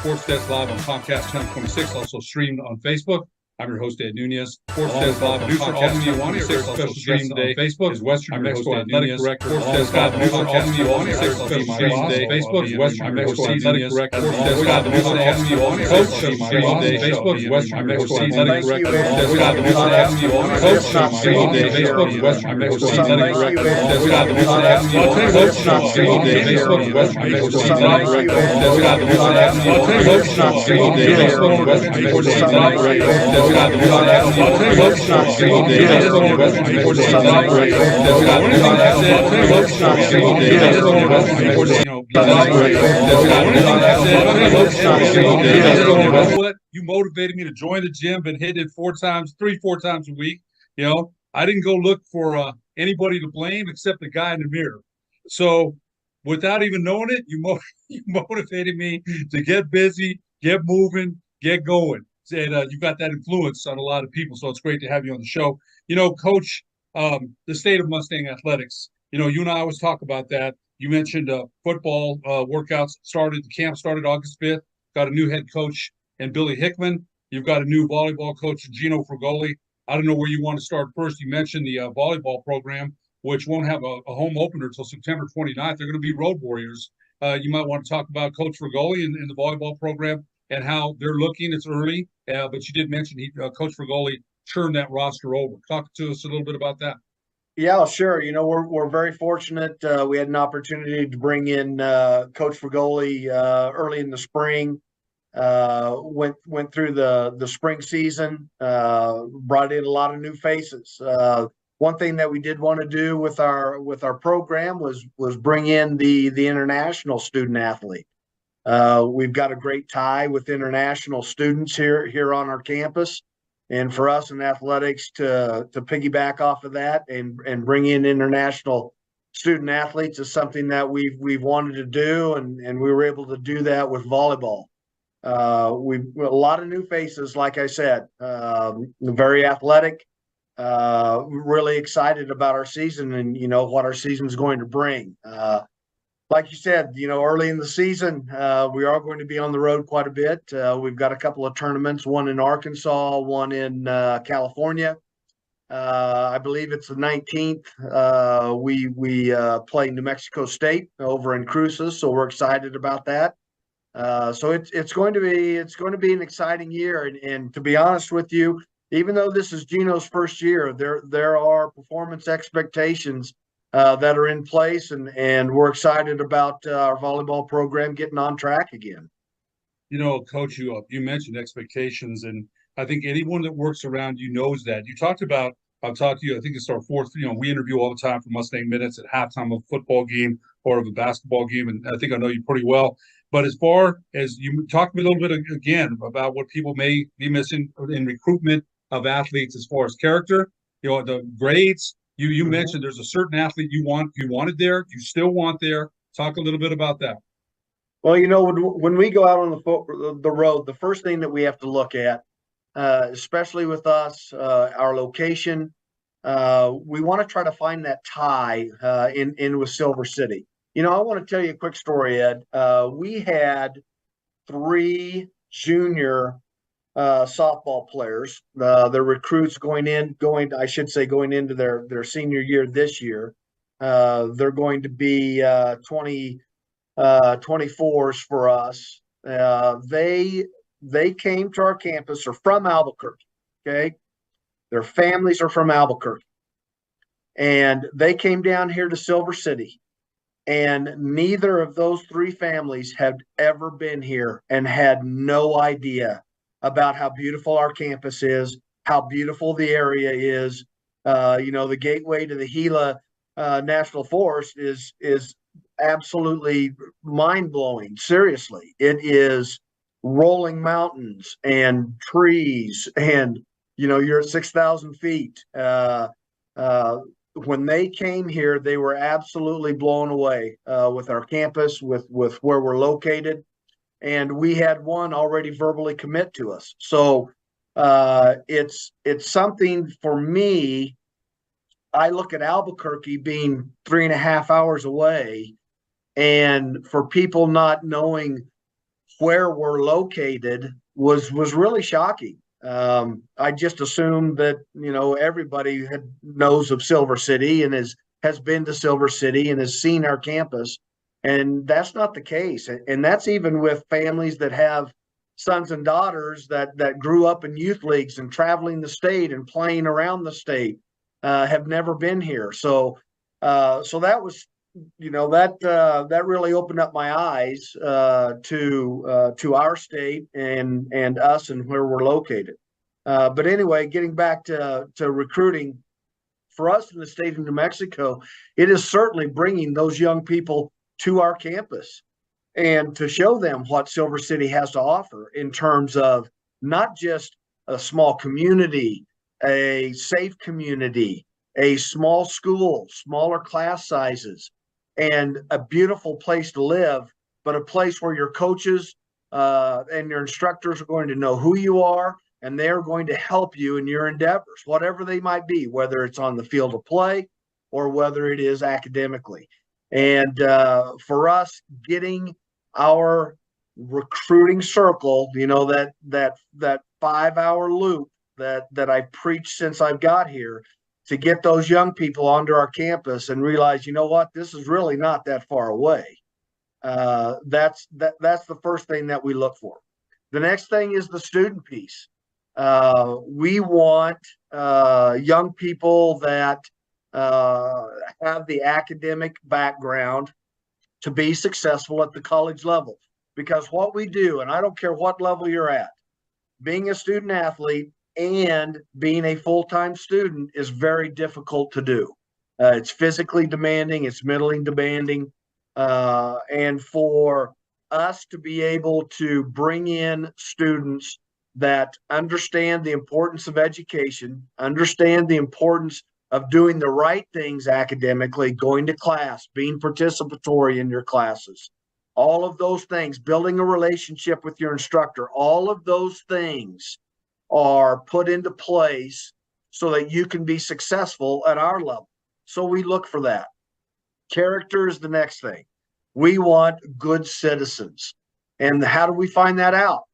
Sports Desk Live on Comcast 1026, also streamed on Facebook. I'm your host, Ed Nunez. Sports Desk Live on Comcast 1026, also streamed on Facebook. Is Western Mexico Athletic Director. Sports Desk Live on Comcast 1026, also streamed on Facebook. Is Western Mexico Athletic Director. Sports Desk Live on Comcast 1026, streamed on Facebook. Is Western Mexico Athletic Director. Sports Desk Live on Comcast 1026, streamed on Facebook. Is Western Mexico Athletic Director. Sports Desk Live on Comcast 1026, streamed on Facebook. Is Western Mexico Athletic Director. Sports Desk Live on Comcast 1026, streamed on Facebook. Is Western Mexico Athletic Director. You motivated me to join the gym, been hitting it 4 times a week. I didn't go look for anybody to blame except the guy in the mirror. So without even knowing it, you motivated me to get busy, get moving, get going. And you got that influence on a lot of people, so it's great to have you on the show. Coach, the state of Mustang athletics. You and I always talk about that. You mentioned football workouts started. The camp started August 5th. Got a new head coach and Billy Hickman. You've got a new volleyball coach, Gino Frugoli. I don't know where you want to start first. You mentioned the volleyball program, which won't have a home opener until September 29th. They're going to be road warriors. You might want to talk about Coach Frugoli and the volleyball program and how they're looking. It's early, but you did mention Coach Frugoli turned that roster over. Talk to us a little bit about that. Yeah, sure. We're very fortunate. We had an opportunity to bring in Coach Frugoli early in the spring. Went through the spring season, brought in a lot of new faces. One thing that we did want to do with our program was bring in the international student athlete. We've got a great tie with international students here on our campus, and for us in athletics to piggyback off of that and bring in international student athletes is something that we've wanted to do, and we were able to do that with volleyball. We've a lot of new faces, like I said, very athletic, really excited about our season and what our season is going to bring. Like you said, early in the season, we are going to be on the road quite a bit. We've got a couple of tournaments, one in Arkansas, one in California. I believe it's the 19th. We play New Mexico State over in Cruces, so we're excited about that. So it's going to be an exciting year. And to be honest with you, even though this is Gino's first year, there are performance expectations that are in place, and we're excited about our volleyball program getting on track again. Coach, you mentioned expectations, and I think anyone that works around you knows that. I've talked to you, I think it's our fourth, we interview all the time for Mustang Minutes at halftime of a football game or of a basketball game, and I think I know you pretty well. But as far as you talk a little bit again about what people may be missing in recruitment of athletes as far as character, the grades, you mentioned there's a certain athlete you wanted there, you still want there. Talk a little bit about that. Well, when we go out on the road, the first thing that we have to look at, especially with us, our location, we want to try to find that tie in with Silver City. I want to tell you a quick story, Ed. We had 3 junior softball players. The recruits going into their senior year this year. They're going to be 24s for us. They came to our campus, are from Albuquerque. Okay, their families are from Albuquerque, and they came down here to Silver City. And neither of those 3 families had ever been here and had no idea about how beautiful our campus is, how beautiful the area is. The gateway to the Gila National Forest is absolutely mind-blowing. Seriously, it is rolling mountains and trees, and you're at 6,000 feet. When they came here, they were absolutely blown away with our campus, with where we're located. And we had one already verbally commit to us. So it's something for me. I look at Albuquerque being 3.5 hours away, and for people not knowing where we're located was really shocking. I just assumed that everybody knows of Silver City and has been to Silver City and has seen our campus, and that's not the case. And that's even with families that have sons and daughters that grew up in youth leagues and traveling the state and playing around the state, have never been here. So that was that really opened up my eyes to our state and us and where we're located. But anyway, getting back to recruiting, for us in the state of New Mexico, it is certainly bringing those young people to our campus and to show them what Silver City has to offer in terms of not just a small community, a safe community, a small school, smaller class sizes, and a beautiful place to live, but a place where your coaches and your instructors are going to know who you are, and they're going to help you in your endeavors, whatever they might be, whether it's on the field of play or whether it is academically. And for us, getting our recruiting circle, that 5-hour loop that I preached since I've got here, to get those young people onto our campus and realize, this is really not that far away. That's the first thing that we look for. The next thing is the student piece. We want young people that have the academic background to be successful at the college level. Because what we do, and I don't care what level you're at, being a student athlete and being a full-time student is very difficult to do. It's physically demanding, it's mentally demanding, and for us to be able to bring in students that understand the importance of education, understand the importance of doing the right things academically, going to class, being participatory in your classes, all of those things, building a relationship with your instructor, all of those things are put into place so that you can be successful at our level. So we look for that. Character is the next thing. We want good citizens. And how do we find that out?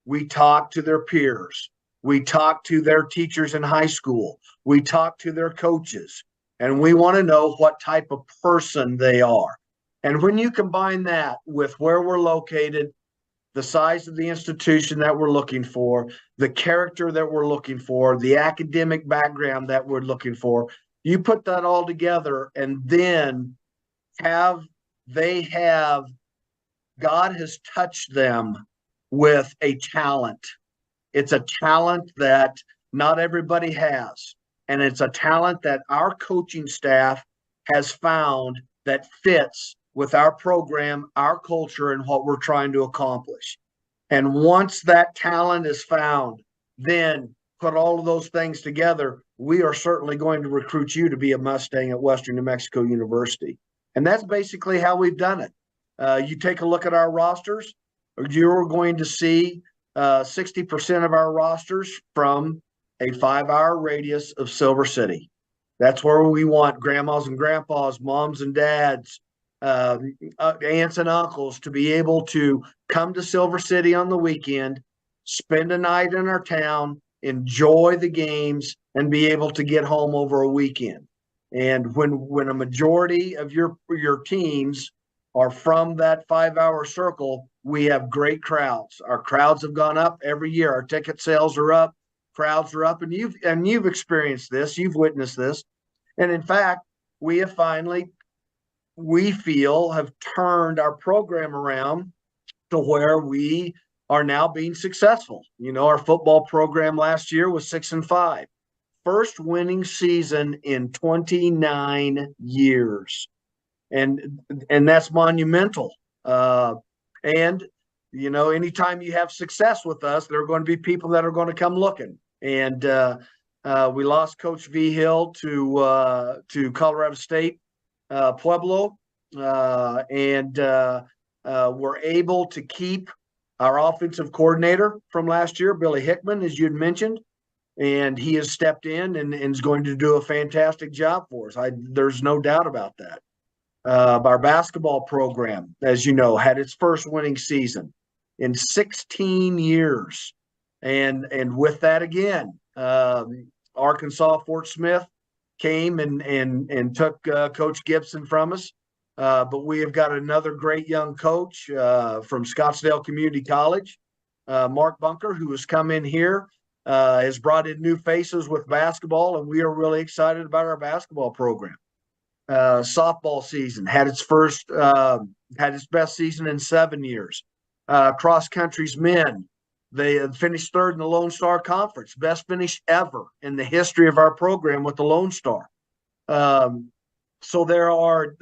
We talk to their peers. We talk to their teachers in high school. We talk to their coaches. And we want to know what type of person they are. And when you combine that with where we're located, the size of the institution that we're looking for, the character that we're looking for, the academic background that we're looking for, you put that all together, and then God has touched them with a talent. It's a talent that not everybody has. And it's a talent that our coaching staff has found that fits with our program, our culture, and what we're trying to accomplish. And once that talent is found, then put all of those things together, we are certainly going to recruit you to be a Mustang at Western New Mexico University. And that's basically how we've done it. You take a look at our rosters, you're going to see 60% of our rosters from a 5-hour radius of Silver City. That's where we want grandmas and grandpas, moms and dads, aunts and uncles to be able to come to Silver City on the weekend, spend a night in our town, enjoy the games, and be able to get home over a weekend. And when a majority of your teams are from that 5-hour circle, we have great crowds. Our crowds have gone up every year. Our ticket sales are up, crowds are up, and you've experienced this, you've witnessed this. And in fact, we have finally, we feel, have turned our program around to where we are now being successful. Our football program last year was 6-5. First winning season in 29 years. And that's monumental. And anytime you have success with us, there are going to be people that are going to come looking. And we lost Coach V. Hill to Colorado State Pueblo, and we're able to keep our offensive coordinator from last year, Billy Hickman, as you'd mentioned, and he has stepped in and is going to do a fantastic job for us. There's no doubt about that. Our basketball program, as you know, had its first winning season. in 16 years. And with that again, Arkansas Fort Smith came and took Coach Gibson from us. But we have got another great young coach from Scottsdale Community College, Mark Bunker, who has come in here, has brought in new faces with basketball, and we are really excited about our basketball program. Softball season had its best season in 7 years. Cross country's men, they finished third in the Lone Star Conference, best finish ever in the history of our program with the Lone Star. So there are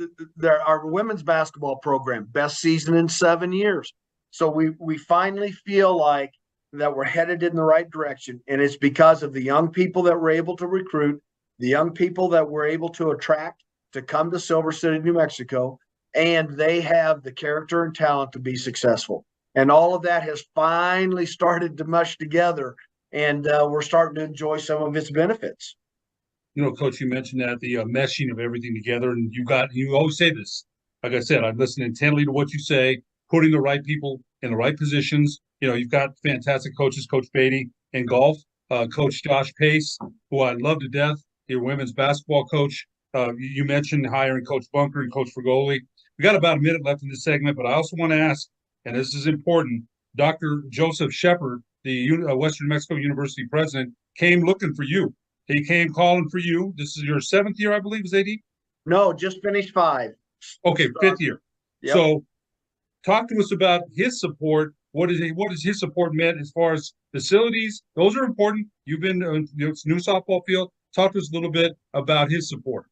our women's basketball program, best season in 7 years. So we finally feel like that we're headed in the right direction, and it's because of the young people that we're able to recruit, the young people that we're able to attract to come to Silver City, New Mexico, and they have the character and talent to be successful. And all of that has finally started to mush together, and we're starting to enjoy some of its benefits. Coach, you mentioned that the meshing of everything together, and you always say this. Like I said, I listen intently to what you say, putting the right people in the right positions. You've got fantastic coaches, Coach Beatty in golf, Coach Josh Pace, who I love to death, your women's basketball coach. You mentioned hiring Coach Bunker and Coach Fragoli. We got about a minute left in this segment, but I also want to ask, and this is important, Dr. Joseph Shepard, the Western New Mexico University president, came looking for you. He came calling for you. This is your 7th year, I believe, is AD? No, just finished 5. Okay, 5th year. Yep. So talk to us about his support. What is his support meant as far as facilities? Those are important. You've been it's new softball field. Talk to us a little bit about his support.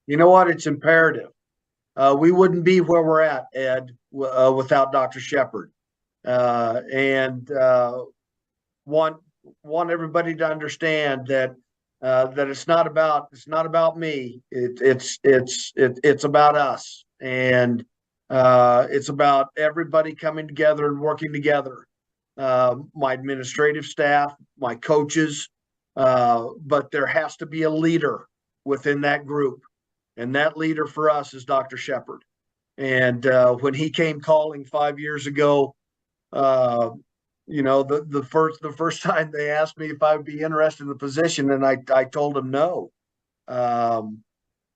You know what? It's imperative. We wouldn't be where we're at, Ed, without Dr. Shepard. And want everybody to understand that it's not about me. It's about us, and it's about everybody coming together and working together. My administrative staff, my coaches, but there has to be a leader within that group. And that leader for us is Dr. Shepard. And when he came calling 5 years ago, the first time they asked me if I would be interested in the position, and I told them no.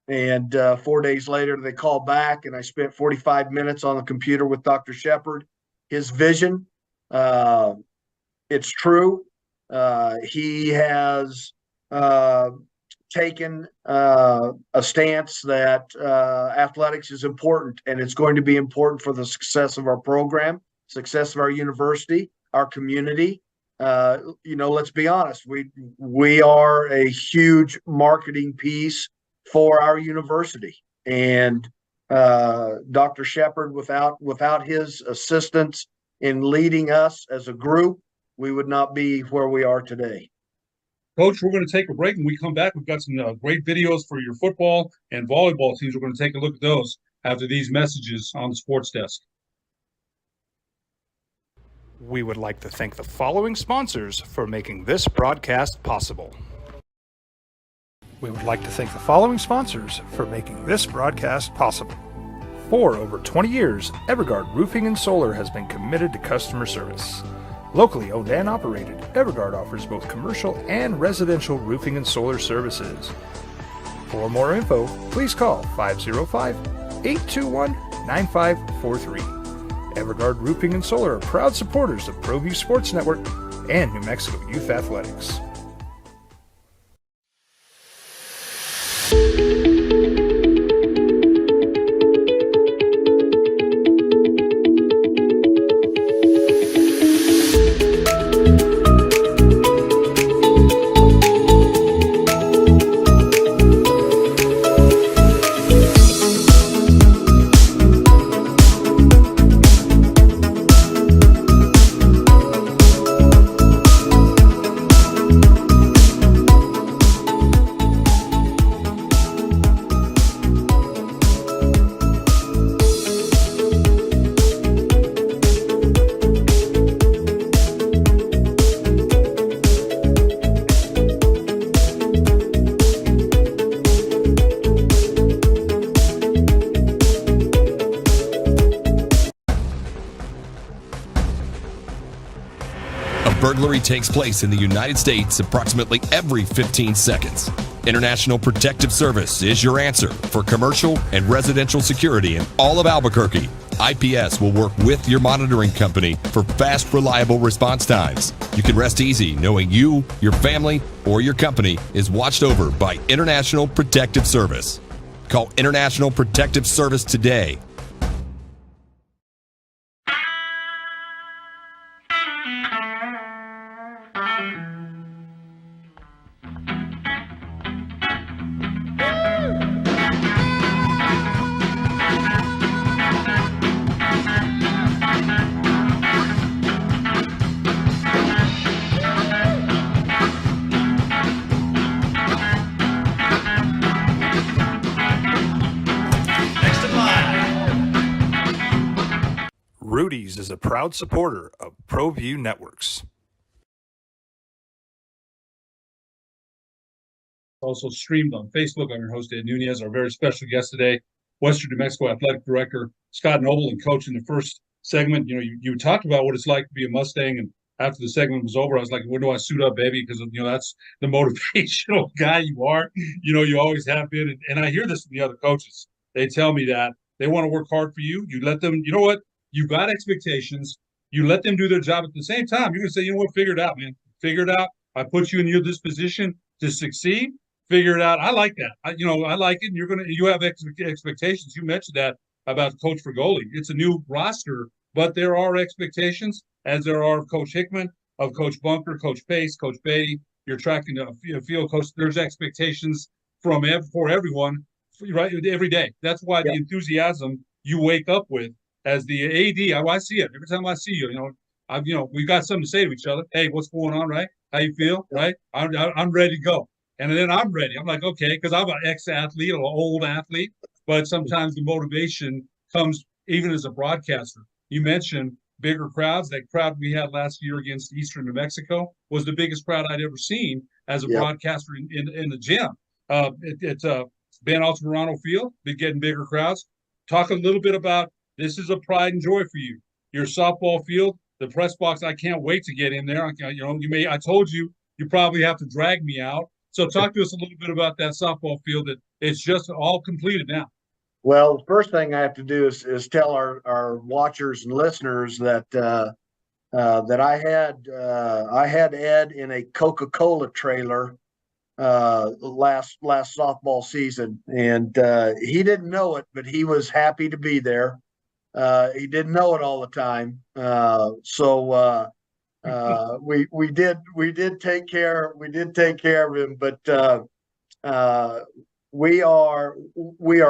And 4 days later, they called back, and I spent 45 minutes on the computer with Dr. Shepard. His vision, it's true. He has taken a stance that athletics is important, and it's going to be important for the success of our program, success of our university, our community. Let's be honest, we are a huge marketing piece for our university, and Dr. Shepard, without his assistance in leading us as a group, we would not be where we are today. Coach, we're going to take a break. When we come back, we've got some great videos for your football and volleyball teams. We're going to take a look at those after these messages on the sports desk. We would like to thank the following sponsors for making this broadcast possible. We would like to thank the following sponsors for making this broadcast possible. For over 20 years, Evergard Roofing and Solar has been committed to customer service. Locally owned and operated, Evergard offers both commercial and residential roofing and solar services. For more info, please call 505-821-9543. Evergard Roofing and Solar are proud supporters of ProView Sports Network and New Mexico Youth Athletics. burglary takes place in the United States approximately every 15 seconds. International Protective Service is your answer for commercial and residential security in all of Albuquerque. IPS will work with your monitoring company for fast, reliable response times. You can rest easy knowing you, your family, or your company is watched over by International Protective Service. Call International Protective Service today. Rudy's is a proud supporter of ProView Networks. Also streamed on Facebook. I'm your host, Ed Nunez. Our very special guest today, Western New Mexico Athletic Director Scott Noble. And Coach, in the first segment, you talked about what it's like to be a Mustang. And after the segment was over, I was like, when do I suit up, baby? Because, that's the motivational guy you are. You always have been. And I hear this from the other coaches. They tell me that they want to work hard for you. You let them, you know what? You've got expectations. You let them do their job at the same time. You're going to say, figure it out, man. Figure it out. I put you in this position to succeed. Figure it out. I like that. I like it. And you have expectations. You mentioned that about Coach Frigoli. It's a new roster, but there are expectations, as there are of Coach Hickman, of Coach Bunker, Coach Pace, Coach Beatty. You're tracking a field coach. There's expectations for everyone, right? Every day. That's why the enthusiasm you wake up with as the AD. I see it every time I see you. We've got something to say to each other. Hey, what's going on, right? How you feel, right? I'm ready to go. And then I'm ready. I'm like, okay, because I'm an ex-athlete or an old athlete, but sometimes the motivation comes even as a broadcaster. You mentioned bigger crowds. That crowd we had last year against Eastern New Mexico was the biggest crowd I'd ever seen as a broadcaster in the gym. It's Ben Altamirano Field, been getting bigger crowds. Talk a little bit about this is a pride and joy for you. Your softball field, the press box, I can't wait to get in there. I told you probably have to drag me out. So talk to us a little bit about that softball field. That it's just all completed now. Well, the first thing I have to do is tell our watchers and listeners that I had Ed in a Coca-Cola trailer last softball season, and he didn't know it, but he was happy to be there. He didn't know it all the time, so we did take care of him, but we are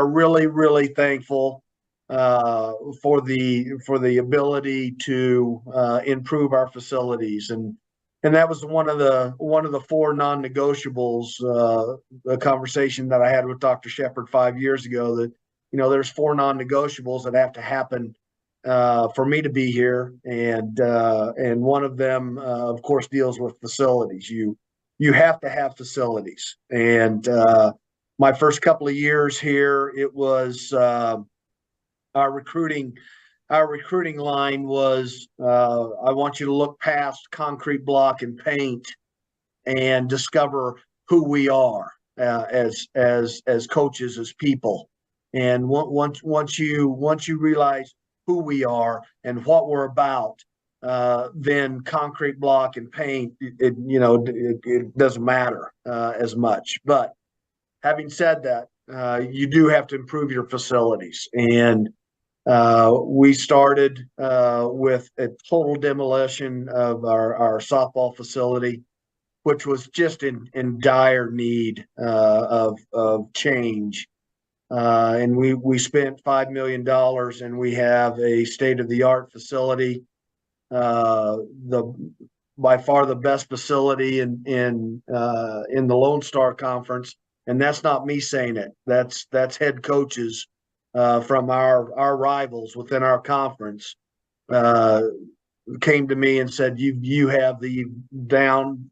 really, really thankful for the ability to improve our facilities, and that was one of the four non-negotiables. A conversation that I had with Dr. Shepard 5 years ago, that there's four non-negotiables that have to happen for me to be here, and one of them, of course, deals with facilities. You have to have facilities, and my first couple of years here, it was our recruiting line was, I want you to look past concrete block and paint and discover who we are as coaches, as people. And once you realize who we are and what we're about, then concrete block and paint, it doesn't matter as much. But having said that, you do have to improve your facilities, and we started with a total demolition of our softball facility, which was just in dire need of change. And we spent $5 million, and we have a state-of-the-art facility, by far the best facility in the Lone Star Conference. And that's not me saying it. That's head coaches from our rivals within our conference came to me and said, you have the down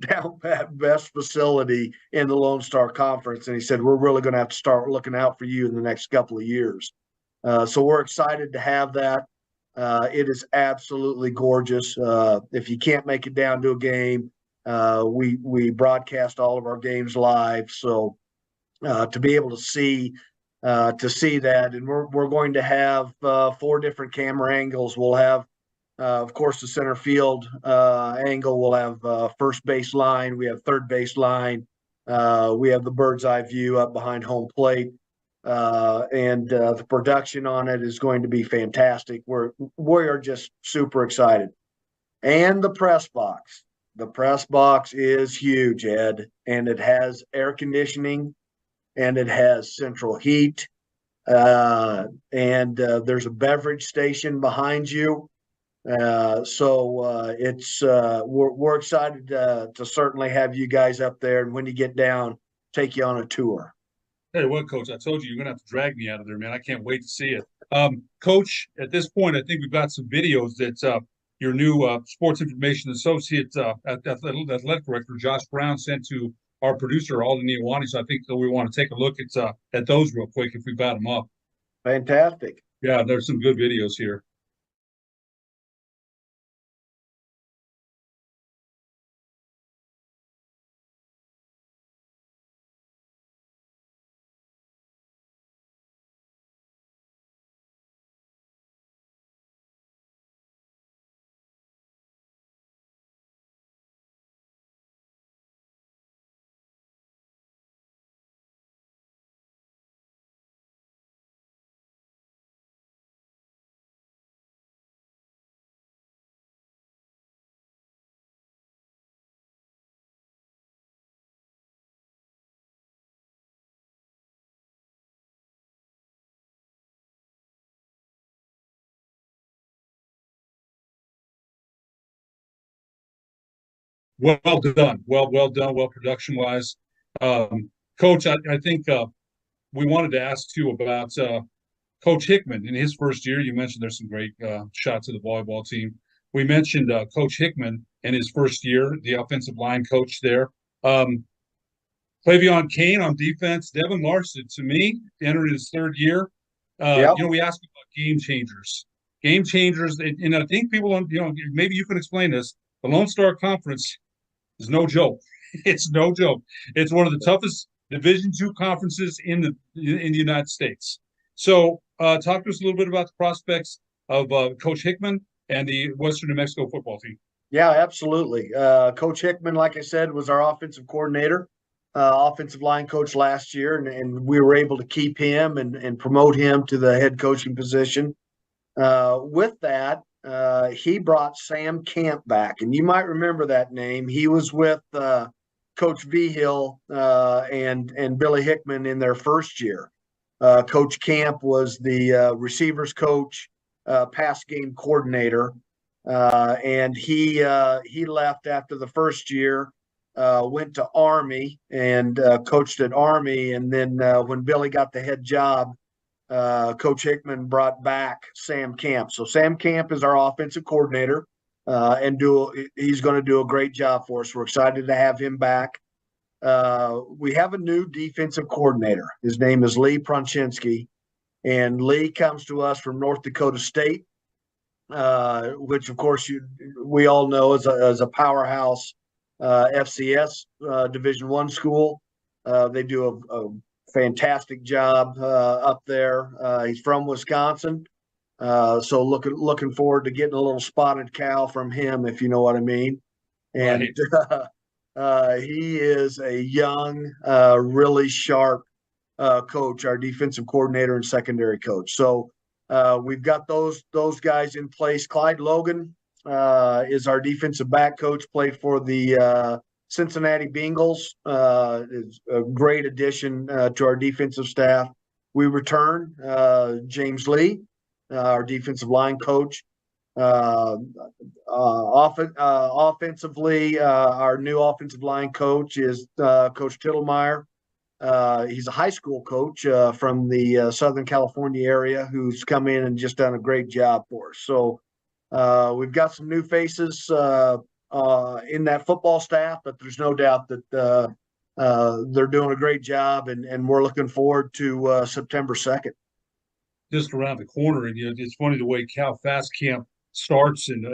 pat best facility in the Lone Star Conference. And he said, we're really going to have to start looking out for you in the next couple of years. So we're excited to have that. It is absolutely gorgeous. If you can't make it down to a game, we broadcast all of our games live. So to be able to see that, and we're going to have 4 different camera angles. We'll have, of course, the center field angle. We'll have first base line. We have third base line. We have the bird's eye view up behind home plate. And the production on it is going to be fantastic. We are just super excited. And the press box. The press box is huge, Ed, and it has air conditioning and it has central heat. And there's a beverage station behind you. So it's we're excited to certainly have you guys up there. And when you get down, take you on a tour. Hey, what, Coach? I told you you're gonna have to drag me out of there, man. I can't wait to see it. Coach, at this point, I think we've got some videos that your new sports information associate, athletic director Josh Brown, sent to our producer Alden Iwani. So I think that we want to take a look at those real quick if we've got them up. Fantastic. Yeah, there's some good videos here. Well done. Well done. Well production wise. Coach, I think we wanted to ask too about Coach Hickman in his first year. You mentioned there's some great shots of the volleyball team. We mentioned Coach Hickman in his first year, the offensive line coach there. Clavion Kane on defense. Devin Larson, to me, entered his third year. Yep. We asked about game changers. Game changers, and I think people, maybe you can explain this. The Lone Star Conference is no joke. It's no joke. It's one of the toughest Division II conferences in the United States. So, talk to us a little bit about the prospects of Coach Hickman and the Western New Mexico football team. Yeah, absolutely. Coach Hickman, like I said, was our offensive coordinator, offensive line coach last year, and we were able to keep him and promote him to the head coaching position. With that, he brought Sam Camp back, and you might remember that name. He was with Coach Vigil and Billy Hickman in their first year. Coach Camp was the receivers coach, pass game coordinator, and he left after the first year, went to Army and coached at Army, and then when Billy got the head job, Coach Hickman brought back Sam Camp. So Sam Camp is our offensive coordinator, and he's going to do a great job for us. We're excited to have him back. We have a new defensive coordinator. His name is Lee Pronchinski, and Lee comes to us from North Dakota State, which of course we all know is a powerhouse FCS Division I school. They do a fantastic job up there. He's from Wisconsin, so looking forward to getting a little spotted cow from him, if you know what I mean. And right. He is a young, really sharp coach, our defensive coordinator and secondary coach. So we've got those guys in place. Clyde Logan is our defensive back coach, played for the Cincinnati Bengals. Is a great addition to our defensive staff. We return James Lee, our defensive line coach. Offensively, our new offensive line coach is Coach Tittlemeyer. He's a high school coach from the Southern California area who's come in and just done a great job for us. So we've got some new faces in that football staff, but there's no doubt that they're doing a great job, and we're looking forward to September 2nd. just around the corner. And it's funny the way how fast camp starts, and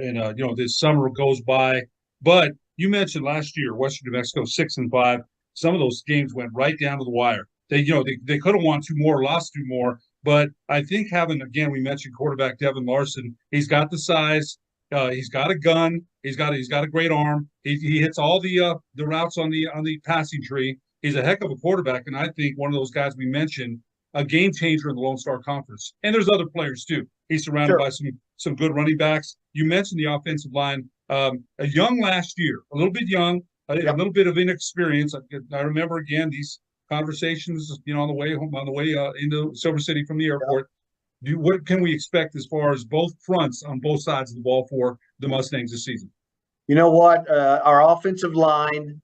this summer goes by. But you mentioned last year, Western New Mexico 6-5. Some of those games went right down to the wire. They could have won 2 more, lost 2 more. But I think we mentioned quarterback Devin Larson. He's got the size. He's got a gun. He's got a great arm. He hits all the routes on the passing tree. He's a heck of a quarterback, and I think one of those guys we mentioned, a game changer in the Lone Star Conference. And there's other players too. He's surrounded by some good running backs. You mentioned the offensive line. A young last year, a little bit young, a little bit of inexperience. I remember again these conversations, on the way home, on the way into Silver City from the airport. What can we expect as far as both fronts on both sides of the ball for the Mustangs this season? You know what? Our offensive line,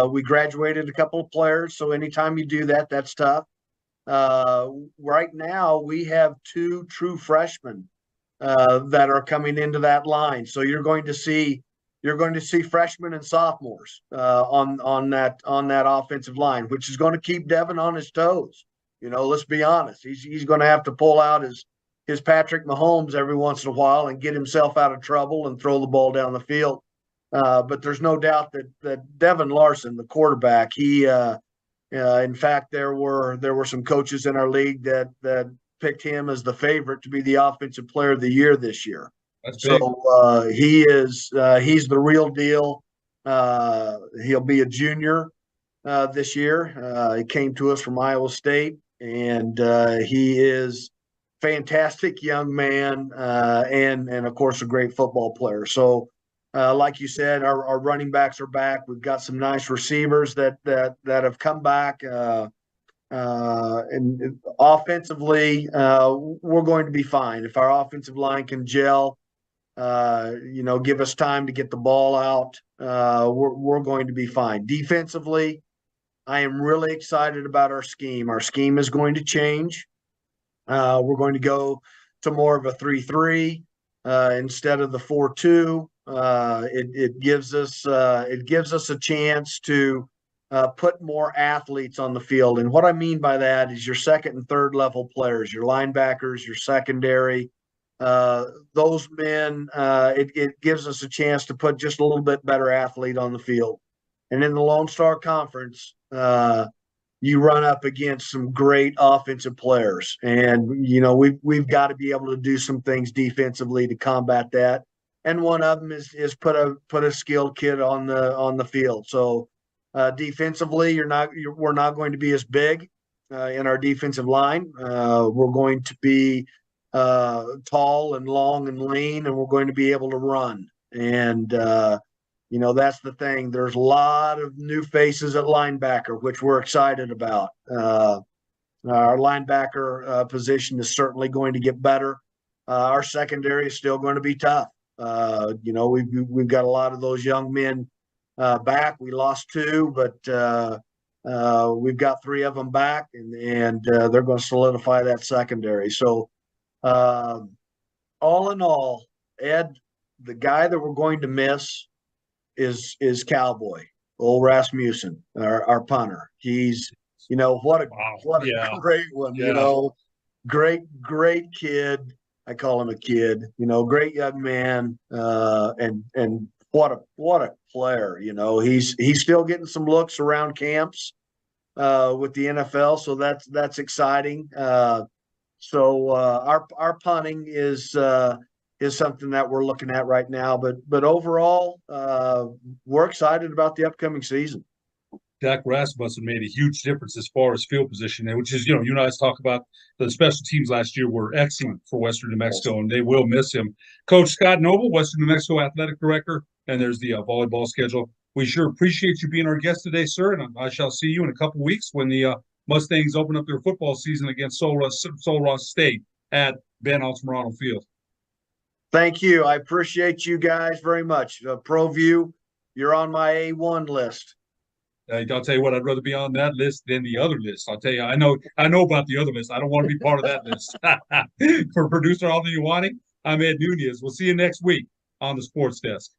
we graduated a couple of players, so anytime you do that, that's tough. Right now, we have 2 true freshmen that are coming into that line. So you're going to see freshmen and sophomores on that offensive line, which is going to keep Devin on his toes. Let's be honest. He's going to have to pull out his Patrick Mahomes every once in a while and get himself out of trouble and throw the ball down the field. But there's no doubt that Devin Larson, the quarterback, he in fact, there were some coaches in our league that picked him as the favorite to be the offensive player of the year this year. That's big. So he's the real deal. He'll be a junior this year. He came to us from Iowa State, and he is fantastic young man, and of course a great football player. So. Like you said, our running backs are back. We've got some nice receivers that have come back. And offensively, we're going to be fine. If our offensive line can gel, give us time to get the ball out, we're going to be fine. Defensively, I am really excited about our scheme. Our scheme is going to change. We're going to go to more of a 3-3 instead of the 4-2. It gives us a chance to put more athletes on the field. And what I mean by that is your second and third level players, your linebackers, your secondary, those men, it gives us a chance to put just a little bit better athlete on the field. And in the Lone Star Conference, you run up against some great offensive players. And, we've got to be able to do some things defensively to combat that. And one of them is put a skilled kid on the field. So defensively, we're not going to be as big in our defensive line. We're going to be tall and long and lean, and we're going to be able to run. And that's the thing. There's a lot of new faces at linebacker, which we're excited about. Our linebacker position is certainly going to get better. Our secondary is still going to be tough. We've got a lot of those young men back. We lost 2, but we've got 3 of them back, and they're going to solidify that secondary. So, all in all, Ed, the guy that we're going to miss is Cowboy, old Rasmussen, our punter. He's, what a great one. Yeah. Great kid. I call him a kid, great young man, and what a player, he's still getting some looks around camps with the NFL, so that's exciting. So our punting is something that we're looking at right now, but overall, we're excited about the upcoming season. Dak Rasmussen made a huge difference as far as field position, which is, you and I talk about the special teams last year were excellent for Western New Mexico, and they will miss him. Coach Scott Noble, Western New Mexico Athletic Director, and there's the volleyball schedule. We sure appreciate you being our guest today, sir, and I shall see you in a couple of weeks when the Mustangs open up their football season against Sul Ross State at Ben Altamirano Field. Thank you. I appreciate you guys very much. ProView, you're on my A1 list. I'll tell you what, I'd rather be on that list than the other list. I'll tell you, I know about the other list. I don't want to be part of that list. For producer Alden Iwani, I'm Ed Nunez. We'll see you next week on the Sports Desk.